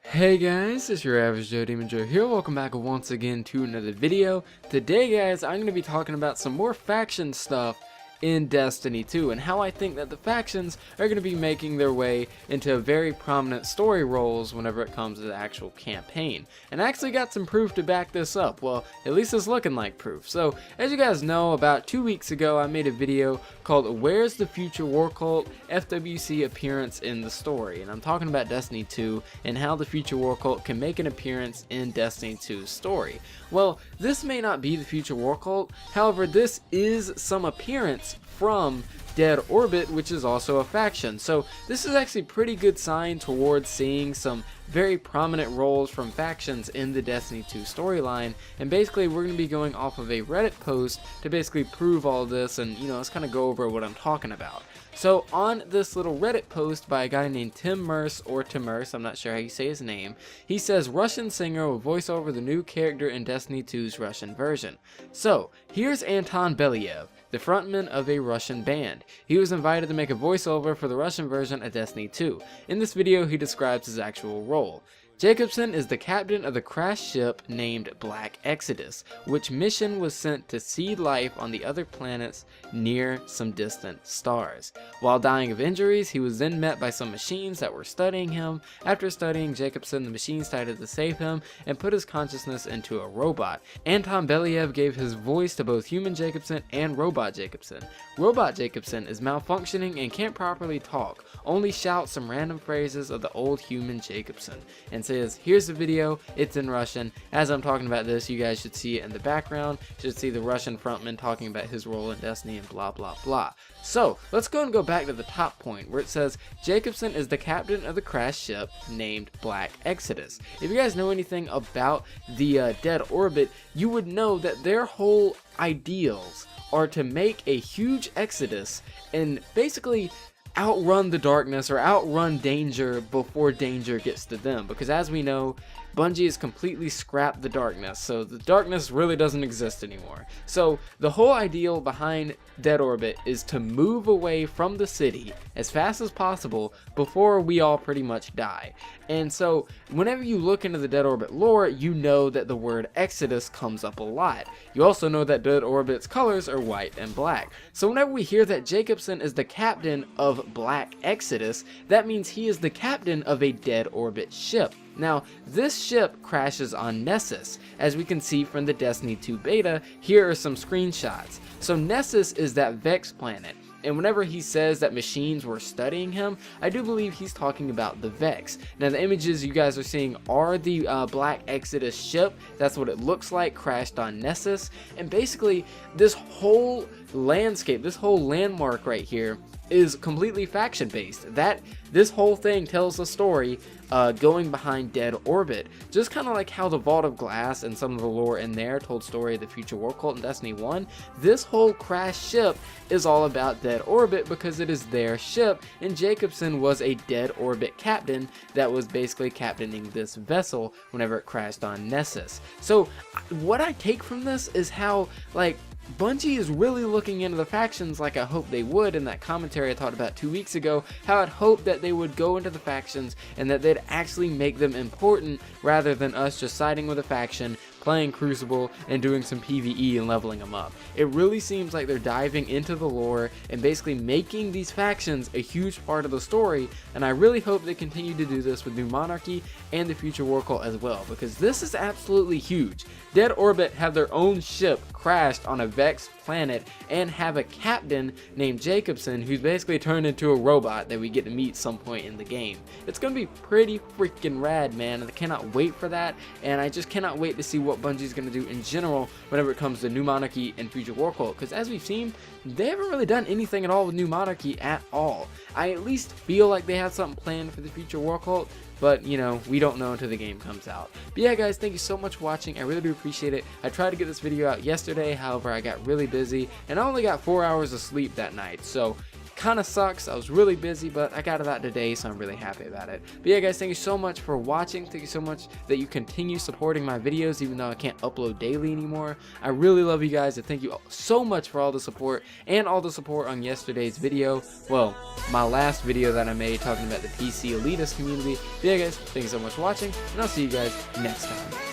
Hey guys, it's your average Joe Demonjoe here. Welcome back once again to another video. Today guys, I'm going to be talking about some more faction stuff in Destiny 2 and how I think that the factions are going to be making their way into very prominent story roles whenever it comes to the actual campaign. And I actually got some proof to back this up. Well, at least it's looking like proof. So, as you guys know, about 2 weeks ago I made a video called Where's the Future War Cult FWC Appearance in the Story? And I'm talking about Destiny 2 and how the Future War Cult can make an appearance in Destiny 2's story. Well, this may not be the Future War Cult, however this is some appearance from Dead Orbit, which is also a faction. So this is actually a pretty good sign towards seeing some very prominent roles from factions in the Destiny 2 storyline, and basically we're going to be going off of a Reddit post to basically prove all this, and let's kind of go over what I'm talking about. So on this little Reddit post by a guy named Tim Merce, or Timmerce, I'm not sure how you say his name, he says Russian singer will voice over the new character in Destiny 2's Russian version. So here's Anton Believ, the frontman of a Russian band. He was invited to make a voiceover for the Russian version of Destiny 2. In this video he describes his actual role. Jacobson is the captain of the crashed ship named Black Exodus, which mission was sent to seed life on the other planets near some distant stars. While dying of injuries, he was then met by some machines that were studying him. After studying Jacobson, the machines decided to save him and put his consciousness into a robot. Anton Believ gave his voice to both human Jacobson and robot Jacobson. Robot Jacobson is malfunctioning and can't properly talk, only shouts some random phrases of the old human Jacobson, and says, here's the video, it's in Russian. As I'm talking about this, you guys should see it in the background, you should see the Russian frontman talking about his role in Destiny and blah blah blah. So, let's go back to the top point where it says, Jacobson is the captain of the crashed ship named Black Exodus. If you guys know anything about the Dead Orbit, you would know that their whole ideals are to make a huge exodus and basically outrun the darkness or outrun danger before danger gets to them, because as we know, Bungie has completely scrapped the darkness, so the darkness really doesn't exist anymore. So the whole ideal behind Dead Orbit is to move away from the city as fast as possible before we all pretty much die. And so whenever you look into the Dead Orbit lore, you know that the word Exodus comes up a lot. You also know that Dead Orbit's colors are white and black. So whenever we hear that Jacobson is the captain of Black Exodus, that means he is the captain of a Dead Orbit ship. Now, this ship crashes on Nessus, as we can see from the Destiny 2 beta. Here are some screenshots. So Nessus is that Vex planet, and whenever he says that machines were studying him, I do believe he's talking about the Vex. Now the images you guys are seeing are the Black Exodus ship. That's what it looks like, crashed on Nessus. And basically this whole landscape, this whole landmark right here is completely faction based. This whole thing tells a story going behind Dead Orbit, just kind of like how the Vault of Glass and some of the lore in there told story of the Future War Cult in Destiny 1. This whole crashed ship is all about Dead Orbit because it is their ship, and Jacobson was a Dead Orbit captain that was basically captaining this vessel whenever it crashed on Nessus. So what I take from this is how, like, Bungie is really looking into the factions like I hope they would in that commentary I talked about 2 weeks ago, how I'd hope that they would go into the factions and that they'd actually make them important rather than us just siding with a faction, playing Crucible, and doing some PvE and leveling them up. It really seems like they're diving into the lore and basically making these factions a huge part of the story, and I really hope they continue to do this with New Monarchy and the Future War Cult as well, because this is absolutely huge. Dead Orbit have their own ship crashed on a Vex planet and have a captain named Jacobson who's basically turned into a robot that we get to meet some point in the game. It's gonna be pretty freaking rad, man, and I cannot wait for that, and I just cannot wait to see what Bungie's gonna do in general whenever it comes to New Monarchy and Future War Cult, because as we've seen, they haven't really done anything at all with New Monarchy at all. I at least feel like they have something planned for the Future War Cult, but we don't know until the game comes out. But yeah guys, thank you so much for watching. I really do appreciate it. I tried to get this video out yesterday, however I got really busy and I only got 4 hours of sleep that night, so kind of sucks. I was really busy, but I got it out today, so I'm really happy about it. But yeah, guys, thank you so much for watching. Thank you so much that you continue supporting my videos, even though I can't upload daily anymore. I really love you guys, and thank you so much for all the support, and all the support on yesterday's video. Well, my last video that I made talking about the PC elitist community. But yeah, guys, thank you so much for watching, and I'll see you guys next time.